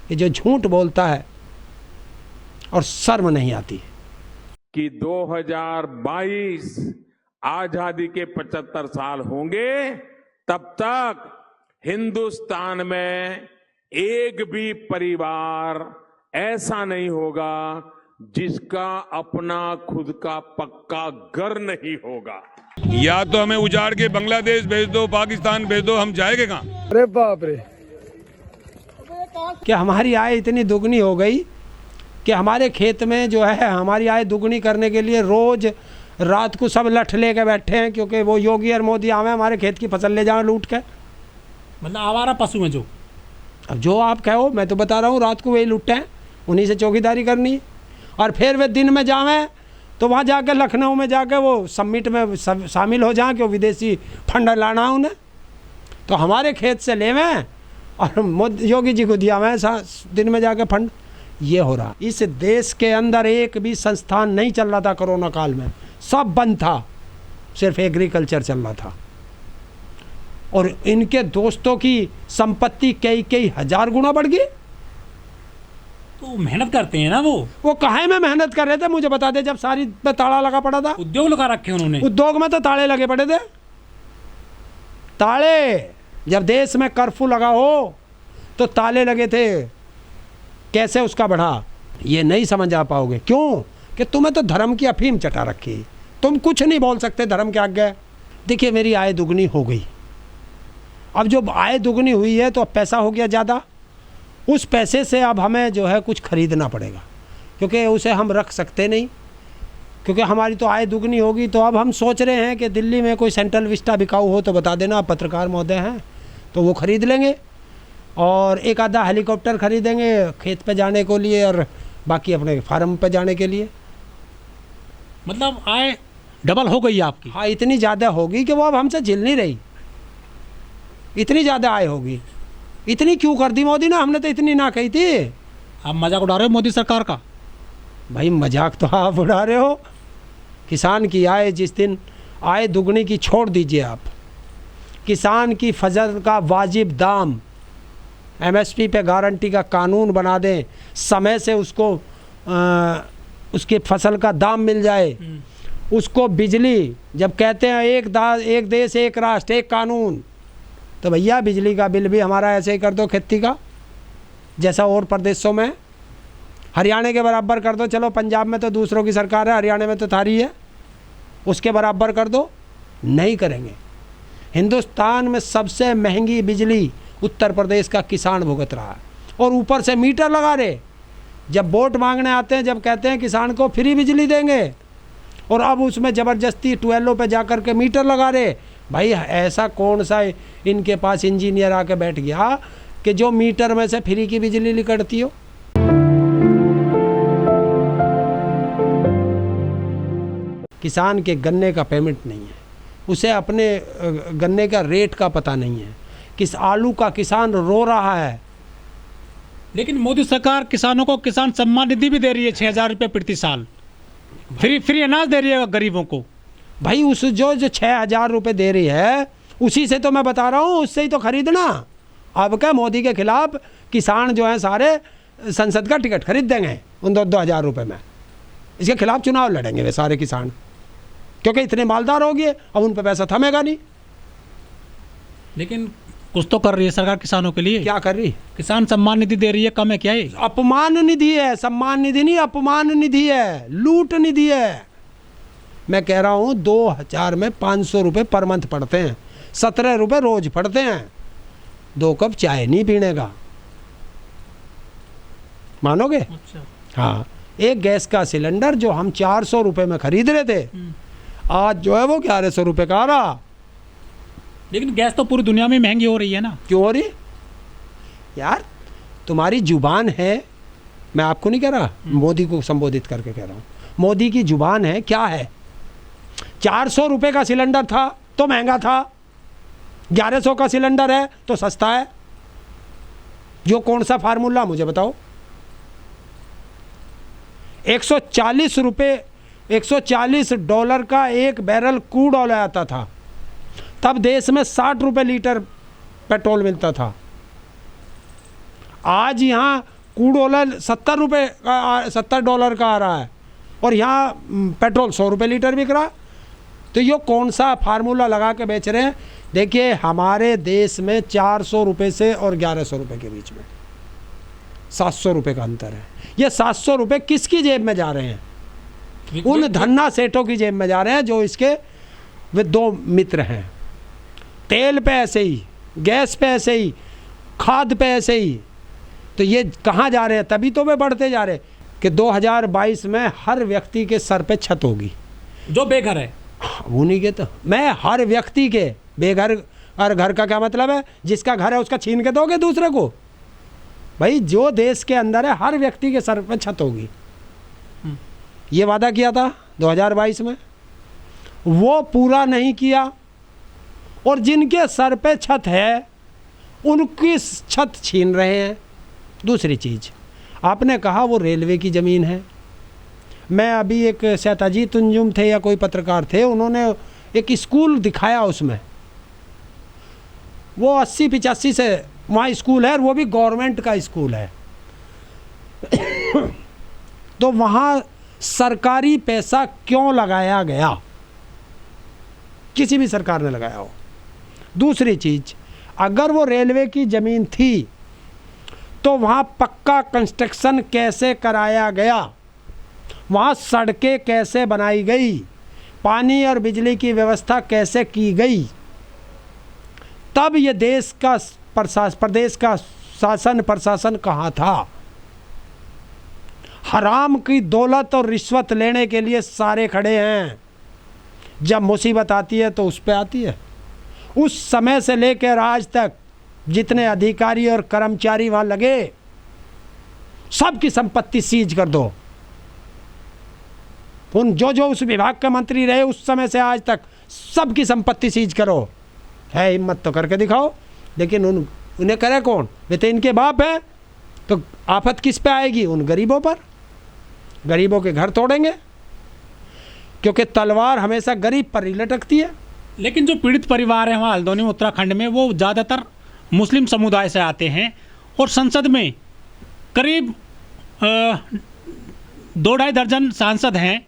ये जो झूठ बोलता है और शर्म नहीं आती कि 2022 आजादी के 75 साल होंगे, तब तक हिंदुस्तान में एक भी परिवार ऐसा नहीं होगा जिसका अपना खुद का पक्का घर नहीं होगा। या तो हमें उजाड़ के बांग्लादेश भेज दो, पाकिस्तान भेज दो, हम जाएंगे कहाँ? अरे बाप रे। कि हमारी आय इतनी दुगनी हो गई कि हमारे खेत में जो है हमारी आय दुगनी करने के लिए रोज रात को सब लठ लेके बैठे हैं, क्योंकि वो योगी और मोदी आवे हमारे खेत की फसल ले जाए लूट के। मतलब आवारा पशु हैं जो, अब जो आप कहो, मैं तो बता रहा हूँ, रात को वही लुट्टे हैं, उन्हीं से चौकीदारी करनी है। और फिर वे दिन में जावें तो वहाँ जाके लखनऊ में जाके वो समिट में शामिल हो जाएं कि वो विदेशी फंड लाना उन्हें, तो हमारे खेत से लेवें और योगी जी को दिया मैं दिन में जाके फंड। ये हो रहा। इस देश के अंदर एक भी संस्थान नहीं चल रहा था कोरोना काल में, सब बंद था, सिर्फ एग्रीकल्चर चल रहा था। और इनके दोस्तों की संपत्ति कई हजार गुना बढ़ गई। तो मेहनत करते हैं ना वो काहे में मेहनत कर रहे थे मुझे बता दे, जब सारी पे ताला लगा पड़ा था। उद्योग लगा रखे उन्होंने, उद्योग में तो ताले लगे पड़े थे, ताले। जब देश में कर्फ्यू लगा हो तो ताले लगे थे। कैसे उसका बढ़ा ये नहीं समझ आ पाओगे। क्यों? कि तुम्हें तो धर्म की अफीम चटा रखी, तुम कुछ नहीं बोल सकते धर्म के आगे। देखिए मेरी आय दुगनी हो गई, अब जो आय दुगनी हुई है तो अब पैसा हो गया ज़्यादा, उस पैसे से अब हमें जो है कुछ खरीदना पड़ेगा, क्योंकि उसे हम रख सकते नहीं, क्योंकि हमारी तो आय दुगनी होगी। तो अब हम सोच रहे हैं कि दिल्ली में कोई सेंट्रल विस्टा बिकाऊ हो तो बता देना, आप पत्रकार महोदय हैं, तो वो ख़रीद लेंगे और एक आधा हेलीकॉप्टर खरीदेंगे खेत पे जाने को लिए और बाकी अपने फार्म पे जाने के लिए। मतलब आय डबल हो गई आपकी। हाँ, इतनी ज़्यादा होगी कि वो अब हमसे झेल नहीं रही, इतनी ज़्यादा आय होगी। इतनी क्यों कर दी मोदी ने? हमने तो इतनी ना कही थी। आप मजाक उड़ा रहे हो मोदी सरकार का। भाई मजाक तो आप उड़ा रहे हो। किसान की आय जिस दिन आय दुगनी की छोड़ दीजिए आप, किसान की फसल का वाजिब दाम, एमएसपी पे गारंटी का कानून बना दें, समय से उसको उसकी फसल का दाम मिल जाए, उसको बिजली, जब कहते हैं एक देश एक राष्ट्र एक कानून, तो भैया बिजली का बिल भी हमारा ऐसे ही कर दो खेती का, जैसा और प्रदेशों में। हरियाणा के बराबर कर दो, चलो पंजाब में तो दूसरों की सरकार है, हरियाणा में तो थारी है, उसके बराबर कर दो। नहीं करेंगे। हिंदुस्तान में सबसे महंगी बिजली उत्तर प्रदेश का किसान भुगत रहा है, और ऊपर से मीटर लगा रहे। जब वोट मांगने आते हैं, जब कहते हैं किसान को फ्री बिजली देंगे, और अब उसमें ज़बरदस्ती ट्वेलों पे जाकर के मीटर लगा रहे। भाई ऐसा कौन सा इनके पास इंजीनियर आके बैठ गया कि जो मीटर में से फ्री की बिजली निकलती हो? किसान के गन्ने का पेमेंट नहीं है, उसे अपने गन्ने का रेट का पता नहीं है, किस आलू का किसान रो रहा है। लेकिन मोदी सरकार किसानों को किसान सम्मान निधि भी दे रही है, 6,000 रुपये प्रति साल फ्री अनाज दे रही है गरीबों को। भाई उस जो 6,000 रुपये दे रही है, उसी से तो मैं बता रहा हूँ, उससे ही तो खरीदना। अब क्या मोदी के खिलाफ किसान जो हैं सारे संसद का टिकट खरीद देंगे उन 2,000 रुपये में। इसके खिलाफ चुनाव लड़ेंगे वे सारे किसान, क्योंकि इतने मालदार हो गए, अब उन पर पैसा थमेगा नहीं। लेकिन कुछ तो कर रही है सरकार किसानों के लिए। क्या कर रही? किसान सम्मान निधि दे रही है, कम है क्या ये? अपमान निधि है, सम्मान निधि नहीं, अपमान निधि है, लूट निधि है। मैं कह रहा हूँ 2000 में 500 रुपये पर मंथ पड़ते हैं, 17 रुपये रोज पड़ते हैं, 2 कप चाय नहीं पीने का, मानोगे? अच्छा। हाँ, एक गैस का सिलेंडर जो हम 400 रुपये में खरीद रहे थे, आज जो है वो 1100 रुपये का आ रहा। लेकिन गैस तो पूरी दुनिया में महंगी हो रही है ना। क्यों हो रही? यार तुम्हारी जुबान है, मैं आपको नहीं कह रहा, मोदी को संबोधित करके कह रहा हूँ। मोदी की जुबान है, क्या है? 400 रुपये का सिलेंडर था तो महंगा था, 1100 का सिलेंडर है तो सस्ता है। जो कौन सा फार्मूला मुझे बताओ? 140 रुपये, $140 का एक बैरल क्रूड ऑयल आता था, तब देश में 60 रुपये लीटर पेट्रोल मिलता था। आज यहाँ क्रूड ऑयल 70 डॉलर का आ रहा है और यहाँ पेट्रोल 100 रुपये लीटर बिक रहा। तो ये कौन सा फार्मूला लगा के बेच रहे हैं? देखिए हमारे देश में 400 रुपये से और 1100 रुपये के बीच में 700 रुपये का अंतर है। ये 700 रुपये किसकी जेब में जा रहे हैं? उन धन्ना सेठों की जेब में जा रहे हैं जो इसके वे दो मित्र हैं। तेल पे ऐसे ही, गैस पे ऐसे ही, खाद पे ऐसे ही। तो ये कहाँ जा रहे हैं? तभी तो वे बढ़ते जा रहे हैं कि 2022 में हर व्यक्ति के सर पे छत होगी जो बेघर है। उन्हीं के तो मैं हर व्यक्ति के बेघर, और घर का क्या मतलब है? जिसका घर है उसका छीन के दोगे दूसरे को? भाई जो देश के अंदर है हर व्यक्ति के सर पे छत होगी। ये वादा किया था 2022 में, वो पूरा नहीं किया। और जिनके सर पे छत है उनकी छत छीन रहे हैं। दूसरी चीज़ आपने कहा वो रेलवे की ज़मीन है। मैं अभी एक शहताजी तुंजुम थे या कोई पत्रकार थे, उन्होंने एक स्कूल दिखाया, उसमें वो 80-85 से वहाँ स्कूल है और वो भी गवर्नमेंट का स्कूल है। तो वहाँ सरकारी पैसा क्यों लगाया गया? किसी भी सरकार ने लगाया हो। दूसरी चीज़, अगर वो रेलवे की ज़मीन थी तो वहाँ पक्का कंस्ट्रक्शन कैसे कराया गया? वहाँ सड़कें कैसे बनाई गई? पानी और बिजली की व्यवस्था कैसे की गई? तब ये देश का प्रदेश का शासन प्रशासन कहाँ था? हराम की दौलत और रिश्वत लेने के लिए सारे खड़े हैं। जब मुसीबत आती है तो उस पे आती है। उस समय से लेकर आज तक जितने अधिकारी और कर्मचारी वहाँ लगे, सबकी संपत्ति सीज कर दो। उन जो उस विभाग के मंत्री रहे उस समय से आज तक सबकी संपत्ति सीज करो। है हिम्मत तो करके दिखाओ। लेकिन उन्हें करे कौन? वे तो इनके बाप है। तो आफत किस पे आएगी? उन गरीबों पर। गरीबों के घर तोड़ेंगे, क्योंकि तलवार हमेशा गरीब पर ही लटकती है। लेकिन जो पीड़ित परिवार है वहाँ हल्द्वानी उत्तराखंड में, वो ज़्यादातर मुस्लिम समुदाय से आते हैं और संसद में करीब 2-2.5 दर्जन सांसद हैं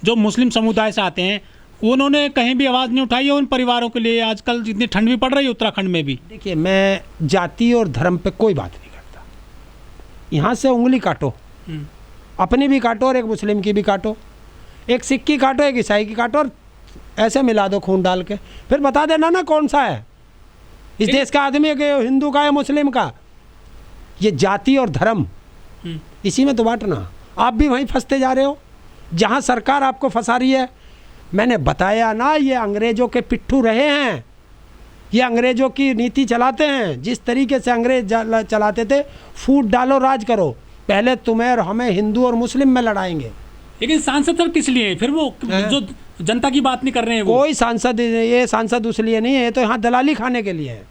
जो मुस्लिम समुदाय से आते हैं। उन्होंने कहीं भी आवाज़ नहीं उठाई है उन परिवारों के लिए। आजकल जितनी ठंड भी पड़ रही है उत्तराखंड में भी। देखिए, मैं जाति और धर्म पे कोई बात नहीं करता। यहाँ से उंगली काटो, अपनी भी काटो और एक मुस्लिम की भी काटो, एक सिख की काटो, एक ईसाई की काटो, और ऐसे मिला दो खून डाल के। फिर बता देना ना कौन सा है इस देश का आदमी, के हिंदू का या मुस्लिम का। ये जाति और धर्म इसी में तो बांटना। आप भी वहीं फंसते जा रहे हो जहाँ सरकार आपको फंसा रही है। मैंने बताया ना, ये अंग्रेज़ों के पिट्ठू रहे हैं। ये अंग्रेज़ों की नीति चलाते हैं। जिस तरीके से अंग्रेज चलाते थे, फूट डालो राज करो, पहले तुम्हें और हमें हिंदू और मुस्लिम में लड़ाएंगे। लेकिन सांसद सर किस लिए? फिर वो जो जनता की बात नहीं कर रहे हैं वो। कोई सांसद, ये सांसद उस लिए नहीं है, ये तो यहाँ दलाली खाने के लिए है।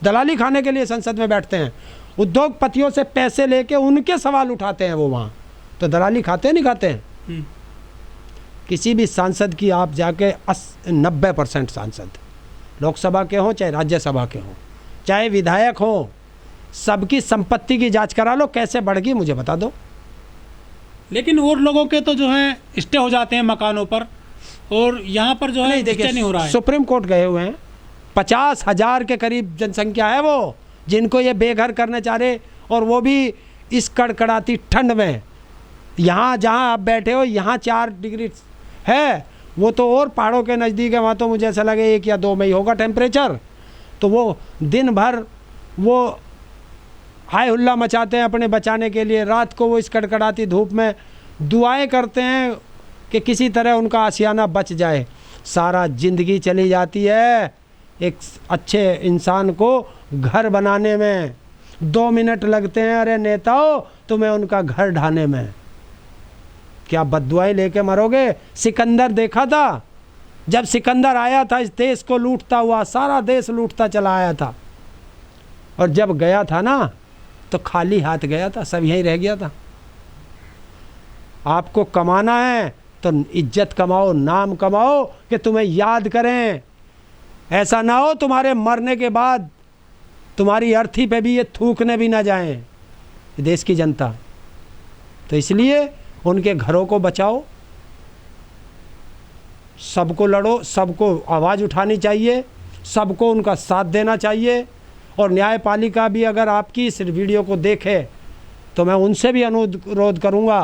दलाली खाने के लिए संसद में बैठते हैं। उद्योगपतियों से पैसे लेके उनके सवाल उठाते हैं वो वहाँ। तो दलाली खाते नहीं खाते हैं? किसी भी सांसद की आप जाके 90% सांसद लोकसभा के हों चाहे राज्यसभा के हों चाहे विधायक हों, सबकी संपत्ति की जांच करा लो, कैसे बढ़ गई मुझे बता दो। लेकिन और लोगों के तो जो है स्टे हो जाते हैं मकानों पर, और यहाँ पर जो है स्टे नहीं हो रहा है। सुप्रीम कोर्ट गए हुए हैं, 50,000 के करीब जनसंख्या है वो, जिनको ये बेघर करने चाह रहे, और वो भी इस कड़कड़ाती ठंड में। यहाँ जहाँ आप बैठे हो यहाँ 4 डिग्री है, वो तो और पहाड़ों के नज़दीक है, वहाँ तो मुझे ऐसा लगे 1 या 2 में ही होगा टेम्परेचर। तो वो दिन भर वो हाय हुल्ला मचाते हैं अपने बचाने के लिए। रात को वो इस कड़कड़ाती धूप में दुआएं करते हैं कि किसी तरह उनका आशियाना बच जाए। सारा ज़िंदगी चली जाती है एक अच्छे इंसान को घर बनाने में। 2 मिनट लगते हैं अरे नेताओं तुम्हें उनका घर ढाने में। क्या बद्दुआएं लेके मरोगे? सिकंदर देखा था, जब सिकंदर आया था इस देश को लूटता हुआ, सारा देश लूटता चला आया था, और जब गया था ना तो खाली हाथ गया था, सब यहीं रह गया था। आपको कमाना है तो इज्जत कमाओ, नाम कमाओ कि तुम्हें याद करें। ऐसा ना हो तुम्हारे मरने के बाद तुम्हारी अर्थी पे भी ये थूकने भी ना जाएं। देश की जनता। तो इसलिए उनके घरों को बचाओ, सबको लड़ो, सबको आवाज़ उठानी चाहिए, सबको उनका साथ देना चाहिए। और न्यायपालिका भी अगर आपकी इस वीडियो को देखे तो मैं उनसे भी अनुरोध करूंगा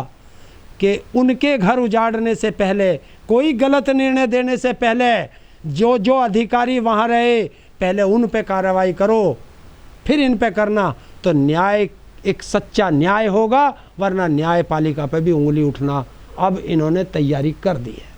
कि उनके घर उजाड़ने से पहले, कोई गलत निर्णय देने से पहले जो जो अधिकारी वहाँ रहे पहले उन पे कार्रवाई करो, फिर इन पे करना तो न्याय, एक सच्चा न्याय होगा। वरना न्यायपालिका पे भी उंगली उठना अब इन्होंने तैयारी कर दी है।